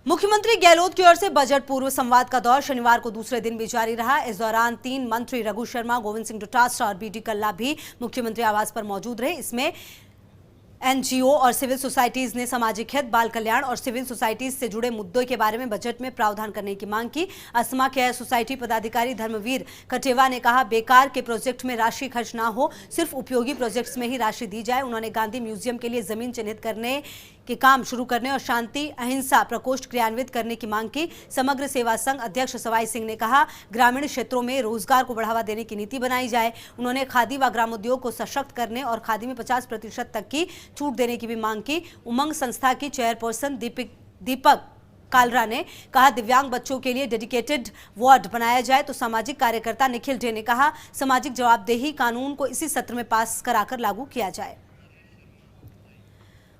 मुख्यमंत्री गहलोत की ओर से बजट पूर्व संवाद का दौर शनिवार को दूसरे दिन भी जारी रहा। इस दौरान 3 मंत्री रघु शर्मा, गोविंद सिंह डोटासरा और बीडी कल्ला भी मुख्यमंत्री आवास पर मौजूद रहे। इसमें एनजीओ और सिविल सोसाइटीज ने सामाजिक हित, बाल कल्याण और सिविल सोसाइटीज से जुड़े मुद्दों के बारे में बजट में प्रावधान करने की मांग की। अस्मा केयर सोसाइटी पदाधिकारी धर्मवीर कटेवा ने कहा, बेकार के प्रोजेक्ट में राशि खर्च ना हो, सिर्फ उपयोगी प्रोजेक्ट्स में ही राशि दी जाए। उन्होंने गांधी म्यूजियम के लिए जमीन चिन्हित करने के काम शुरू करने और शांति अहिंसा प्रकोष्ठ क्रियान्वित करने की मांग की। समग्र सेवा संघ अध्यक्ष सवाई सिंह ने कहा, ग्रामीण क्षेत्रों में रोजगार को बढ़ावा देने की नीति बनाई जाए। उन्होंने खादी व ग्रामोद्योग को सशक्त करने और खादी में 50% तक की छूट देने की भी मांग की। उमंग संस्था की चेयरपर्सन दीपक कालरा ने कहा, दिव्यांग बच्चों के लिए डेडिकेटेड वार्ड बनाया जाए। तो सामाजिक कार्यकर्ता निखिल डे ने कहा, सामाजिक जवाबदेही कानून को इसी सत्र में पास कराकर लागू किया जाए।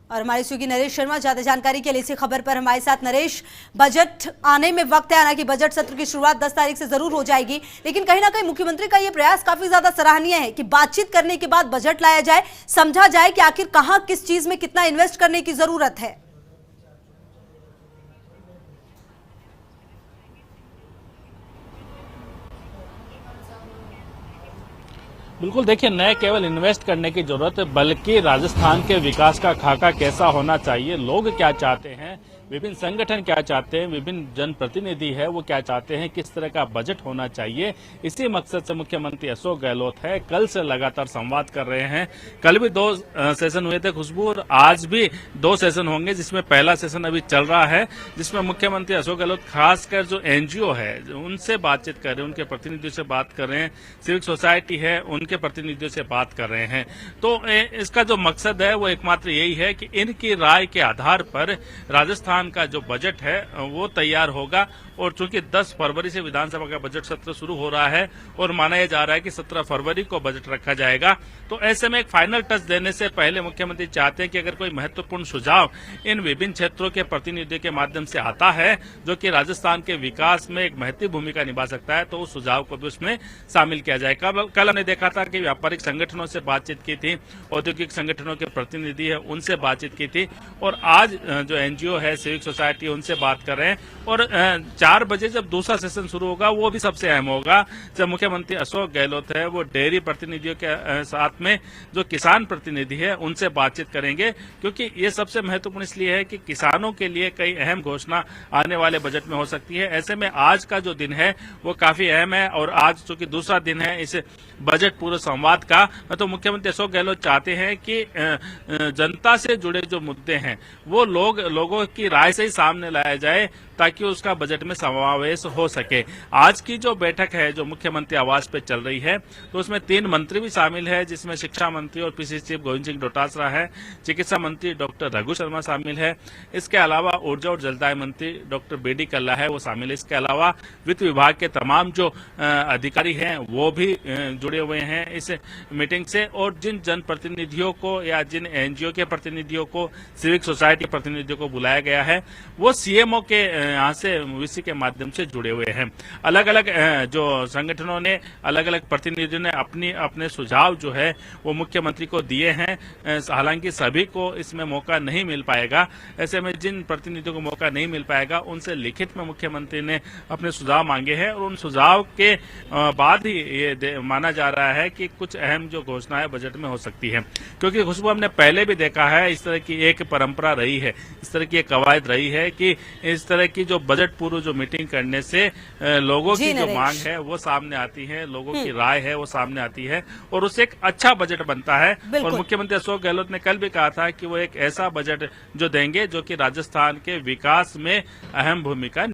और हमारे सहयोगी नरेश शर्मा ज्यादा जानकारी के लिए इसी खबर पर हमारे साथ। नरेश, बजट आने में वक्त है, हालांकि बजट सत्र की शुरुआत 10 तारीख से जरूर हो जाएगी, लेकिन कहीं ना कहीं मुख्यमंत्री का यह प्रयास काफी ज्यादा सराहनीय है कि बातचीत करने के बाद बजट लाया जाए, समझा जाए कि आखिर कहां किस चीज में कितना इन्वेस्ट करने की जरूरत है। बिल्कुल, देखिए, न केवल इन्वेस्ट करने की जरूरत है बल्कि राजस्थान के विकास का खाका कैसा होना चाहिए, लोग क्या चाहते हैं, विभिन्न संगठन क्या चाहते हैं, विभिन्न जनप्रतिनिधि है वो क्या चाहते हैं, किस तरह का बजट होना चाहिए, इसी मकसद से मुख्यमंत्री अशोक गहलोत है कल से लगातार संवाद कर रहे हैं। कल भी 2 सेशन हुए थे खुशबू, और आज भी 2 सेशन होंगे, जिसमें पहला सेशन अभी चल रहा है, जिसमें मुख्यमंत्री अशोक गहलोत खासकर जो एनजीओ है उनसे बातचीत कर रहे हैं, उनके प्रतिनिधियों से बात कर रहे हैं, सिविक सोसाइटी है उनके प्रतिनिधियों से बात कर रहे हैं। तो इसका जो मकसद है वो एकमात्र यही है कि इनकी राय के आधार पर राजस्थान का जो बजट है वो तैयार होगा। और चूंकि 10 फरवरी से विधानसभा का बजट सत्र शुरू हो रहा है और माना यह जा रहा है कि 17 फरवरी को बजट रखा जाएगा, तो ऐसे में एक फाइनल टच देने से पहले मुख्यमंत्री चाहते हैं कि अगर कोई महत्वपूर्ण सुझाव इन विभिन्न क्षेत्रों के प्रतिनिधियों के माध्यम से आता है जो कि राजस्थान के विकास में एक महत्वपूर्ण भूमिका निभा सकता है, तो उस सुझाव को भी उसमें शामिल किया जाए। कल हमने देखा था कि व्यापारिक संगठनों से बातचीत की थी, औद्योगिक संगठनों के प्रतिनिधि है उनसे बातचीत की थी, और आज जो एनजीओ है, सिविक सोसाइटी, उनसे बात कर रहे हैं। और 4 बजे जब दूसरा सेशन शुरू होगा वो भी सबसे अहम होगा, जब मुख्यमंत्री अशोक गहलोत है वो डेयरी प्रतिनिधियों के साथ में जो किसान प्रतिनिधि है उनसे बातचीत करेंगे, क्योंकि ये सबसे महत्वपूर्ण इसलिए है कि किसानों के लिए कई अहम घोषणा आने वाले बजट में हो सकती है। ऐसे में आज का जो दिन है वो काफी अहम है, और आज चूंकि दूसरा दिन है इस बजट पूर्व संवाद का, तो मुख्यमंत्री अशोक गहलोत चाहते हैं कि जनता से जुड़े जो मुद्दे हैं वो लोगों की राय से ही सामने लाया जाए, ताकि उसका बजट में समावेश हो सके। आज की जो बैठक है जो मुख्यमंत्री आवास पे चल रही है, तो उसमें 3 मंत्री भी शामिल है, जिसमें शिक्षा मंत्री और पीसीसी चीफ गोविंद सिंह डोटासरा है, चिकित्सा मंत्री डॉक्टर रघु शर्मा शामिल है, इसके अलावा ऊर्जा और जलदाय मंत्री डॉक्टर बीडी कल्ला है वो शामिल है, इसके अलावा वित्त विभाग के तमाम जो अधिकारी हैं वो भी जुड़े हुए हैं इस मीटिंग से। और जिन जनप्रतिनिधियों को या जिन एनजीओ के प्रतिनिधियों को, सिविक सोसाइटी प्रतिनिधियों को बुलाया गया है, वो सीएमओ के यहाँ से वीसी के माध्यम से जुड़े हुए हैं। अलग अलग जो संगठनों ने, अलग अलग प्रतिनिधियों ने अपने सुझाव जो है वो मुख्यमंत्री को दिए हैं। हालांकि सभी को इसमें मौका नहीं मिल पाएगा, ऐसे में जिन प्रतिनिधियों को मौका नहीं मिल पाएगा उनसे लिखित में मुख्यमंत्री ने अपने सुझाव मांगे हैं, और उन सुझाव के बाद ही ये माना जा रहा है कि कुछ अहम जो घोषणाएं बजट में हो सकती है। क्योंकि खुशबू, हमने पहले भी देखा है इस तरह की एक परंपरा रही है, इस तरह की एक कवायद रही है कि इस तरह की जो बजट पूर्व जो मीटिंग करने से लोगों की जो मांग है वो सामने आती है, लोगों की राय है वो सामने आती है, और उससे एक अच्छा बजट बनता है। और मुख्यमंत्री अशोक गहलोत ने कल भी कहा था कि वो एक ऐसा बजट जो देंगे जो कि राजस्थान के विकास में अहम भूमिका